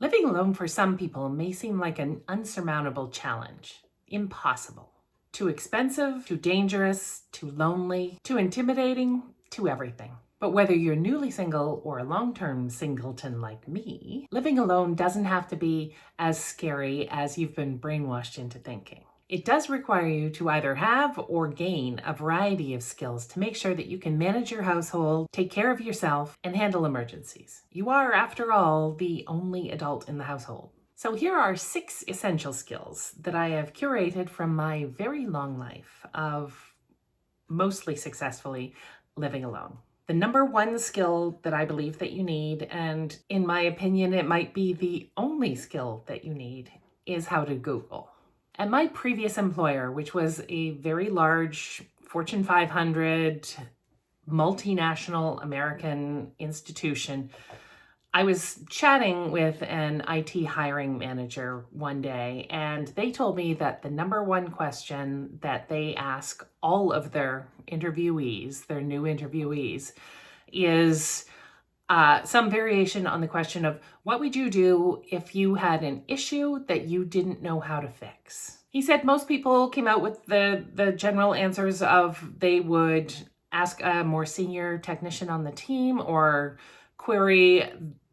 Living alone for some people may seem like an unsurmountable challenge. Impossible. Too expensive, too dangerous, too lonely, too intimidating, too everything. But whether you're newly single or a long-term singleton like me, living alone doesn't have to be as scary as you've been brainwashed into thinking. It does require you to either have or gain a variety of skills to make sure that you can manage your household, take care of yourself, and handle emergencies. You are, after all, the only adult in the household. So here are 6 essential skills that I have curated from my very long life of mostly successfully living alone. The number 1 skill that I believe that you need, and in my opinion, it might be the only skill that you need, is how to Google. At my previous employer, which was a very large Fortune 500 multinational American institution, I was chatting with an IT hiring manager one day, and they told me that the number 1 question that they ask all of their interviewees, their new interviewees, is some variation on the question of what would you do if you had an issue that you didn't know how to fix? He said most people came out with the general answers of they would ask a more senior technician on the team or query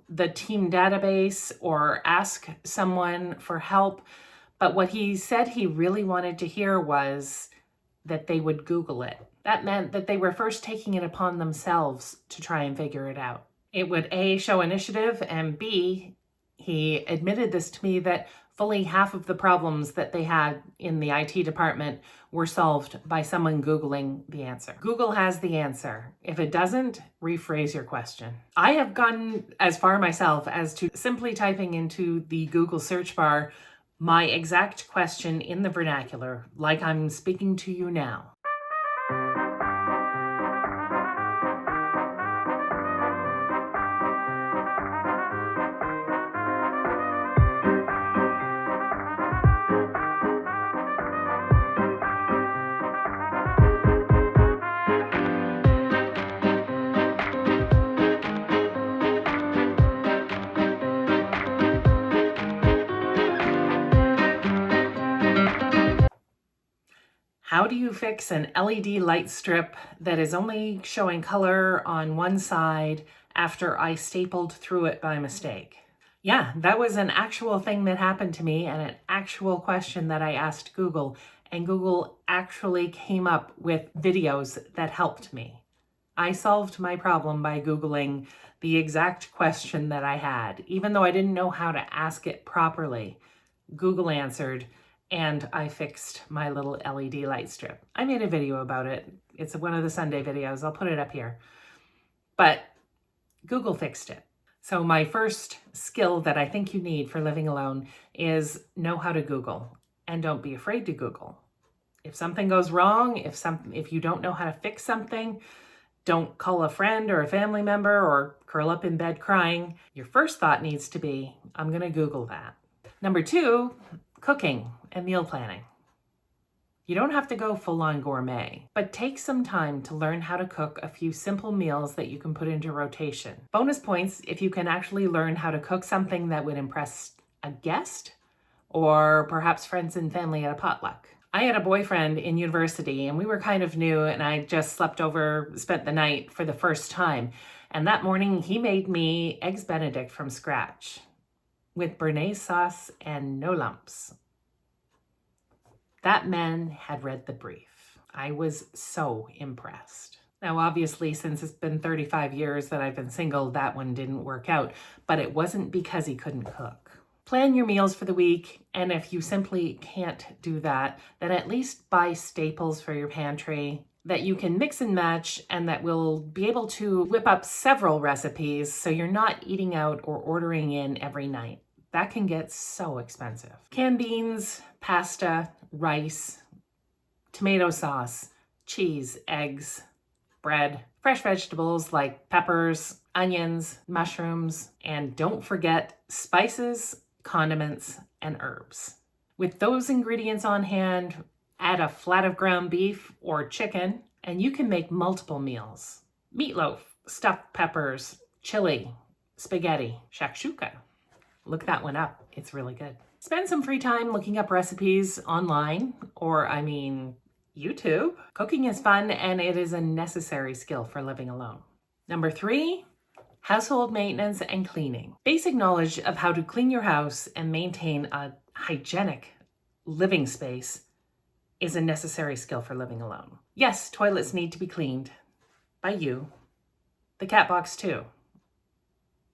the team database or ask someone for help. But what he said he really wanted to hear was that they would Google it. That meant that they were first taking it upon themselves to try and figure it out. It would A, show initiative, and B, he admitted this to me, that fully half of the problems that they had in the IT department were solved by someone Googling the answer. Google has the answer. If it doesn't, rephrase your question. I have gone as far myself as to simply typing into the Google search bar my exact question in the vernacular, like I'm speaking to you now. How do you fix an LED light strip that is only showing color on one side after I stapled through it by mistake? Yeah, that was an actual thing that happened to me and an actual question that I asked Google, and Google actually came up with videos that helped me. I solved my problem by Googling the exact question that I had. Even though I didn't know how to ask it properly, Google answered, and I fixed my little LED light strip. I made a video about it. It's one of the Sunday videos. I'll put it up here. But Google fixed it. So my first skill that I think you need for living alone is know how to Google, and don't be afraid to Google. If something goes wrong, if you don't know how to fix something, don't call a friend or a family member or curl up in bed crying. Your first thought needs to be, I'm going to Google that. Number 2, cooking and meal planning. You don't have to go full-on gourmet, but take some time to learn how to cook a few simple meals that you can put into rotation. Bonus points if you can actually learn how to cook something that would impress a guest or perhaps friends and family at a potluck. I had a boyfriend in university and we were kind of new, and I just spent the night for the first time. And that morning he made me Eggs Benedict from scratch with béarnaise sauce and no lumps. That man had read the brief. I was so impressed. Now, obviously, since it's been 35 years that I've been single, that one didn't work out, but it wasn't because he couldn't cook. Plan your meals for the week, and if you simply can't do that, then at least buy staples for your pantry that you can mix and match and that will be able to whip up several recipes so you're not eating out or ordering in every night. That can get so expensive. Canned beans, pasta, rice, tomato sauce, cheese, eggs, bread, fresh vegetables like peppers, onions, mushrooms, and don't forget spices, condiments, and herbs. With those ingredients on hand, add a flat of ground beef or chicken, and you can make multiple meals. Meatloaf, stuffed peppers, chili, spaghetti, shakshuka, Look that one up. It's really good. Spend some free time looking up recipes online or, YouTube. Cooking is fun and it is a necessary skill for living alone. Number 3, household maintenance and cleaning. Basic knowledge of how to clean your house and maintain a hygienic living space is a necessary skill for living alone. Yes, toilets need to be cleaned by you. The cat box too,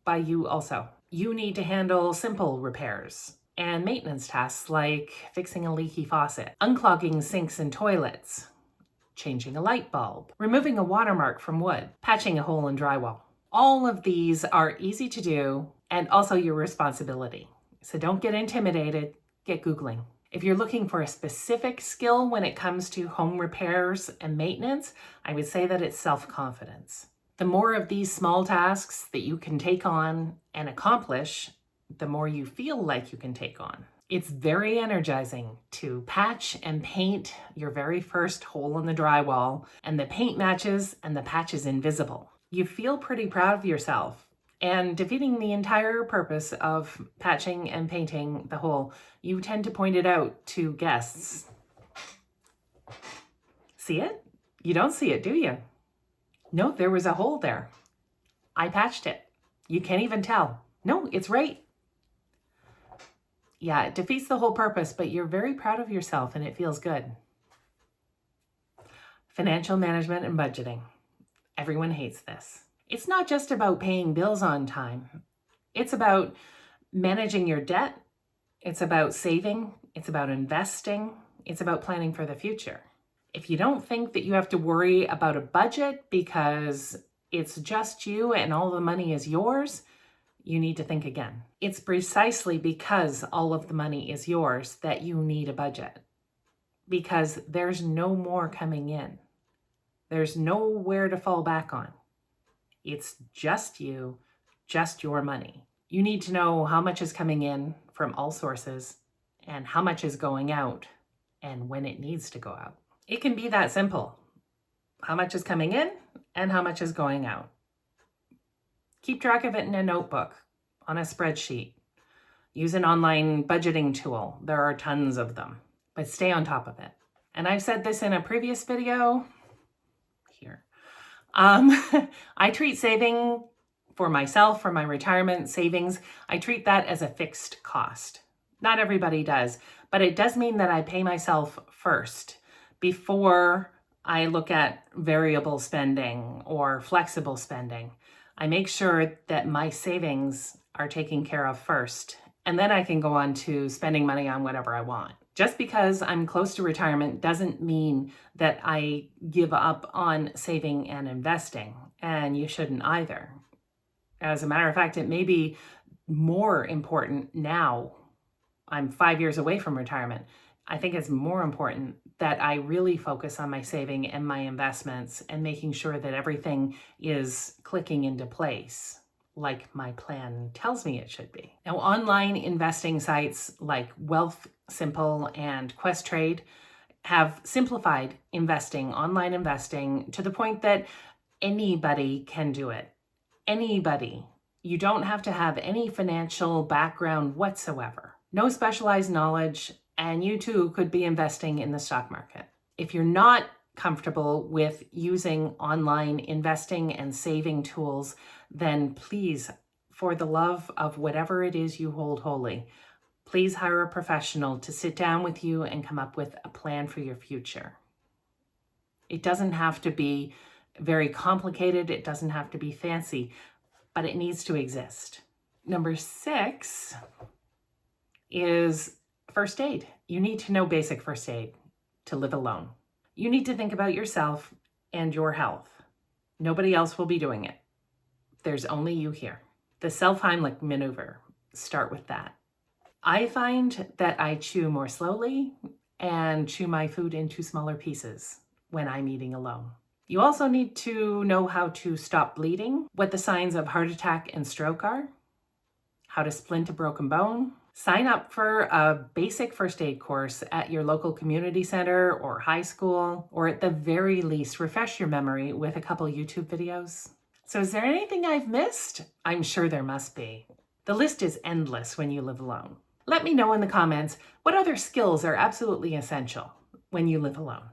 by you also. You need to handle simple repairs and maintenance tasks like fixing a leaky faucet, unclogging sinks and toilets, changing a light bulb, removing a watermark from wood, patching a hole in drywall. All of these are easy to do and also your responsibility. So don't get intimidated, get Googling. If you're looking for a specific skill when it comes to home repairs and maintenance, I would say that it's self-confidence. The more of these small tasks that you can take on and accomplish, the more you feel like you can take on. It's very energizing to patch and paint your very first hole in the drywall, and the paint matches and the patch is invisible. You feel pretty proud of yourself. And defeating the entire purpose of patching and painting the hole, you tend to point it out to guests. See it? You don't see it, do you? No, there was a hole there. I patched it. You can't even tell. No, it's right. Yeah, it defeats the whole purpose, but you're very proud of yourself and it feels good. Financial management and budgeting. Everyone hates this. It's not just about paying bills on time. It's about managing your debt. It's about saving. It's about investing. It's about planning for the future. If you don't think that you have to worry about a budget because it's just you and all the money is yours, you need to think again. It's precisely because all of the money is yours that you need a budget. Because there's no more coming in. There's nowhere to fall back on. It's just you, just your money. You need to know how much is coming in from all sources and how much is going out and when it needs to go out. It can be that simple. How much is coming in and how much is going out. Keep track of it in a notebook, on a spreadsheet. Use an online budgeting tool. There are tons of them, but stay on top of it. And I've said this in a previous video here. I treat saving for myself, for my retirement savings, I treat that as a fixed cost. Not everybody does, but it does mean that I pay myself first before I look at variable spending or flexible spending. I make sure that my savings are taken care of first, and then I can go on to spending money on whatever I want. Just because I'm close to retirement doesn't mean that I give up on saving and investing, and you shouldn't either. As a matter of fact, it may be more important now. I'm 5 years away from retirement. I think it's more important that I really focus on my saving and my investments and making sure that everything is clicking into place like my plan tells me it should be. Now, online investing sites like Wealthsimple and Questrade have simplified investing, online investing, to the point that anybody can do it. Anybody. You don't have to have any financial background whatsoever. No specialized knowledge, and you too could be investing in the stock market. If you're not comfortable with using online investing and saving tools, then please, for the love of whatever it is you hold holy, please hire a professional to sit down with you and come up with a plan for your future. It doesn't have to be very complicated. It doesn't have to be fancy, but it needs to exist. Number 6 is first aid. You need to know basic first aid to live alone. You need to think about yourself and your health. Nobody else will be doing it. There's only you here. The self-Heimlich maneuver. Start with that. I find that I chew more slowly and chew my food into smaller pieces when I'm eating alone. You also need to know how to stop bleeding, what the signs of heart attack and stroke are, how to splint a broken bone. Sign up for a basic first aid course at your local community center or high school, or at the very least, refresh your memory with a couple YouTube videos. So is there anything I've missed? I'm sure there must be. The list is endless when you live alone. Let me know in the comments what other skills are absolutely essential when you live alone.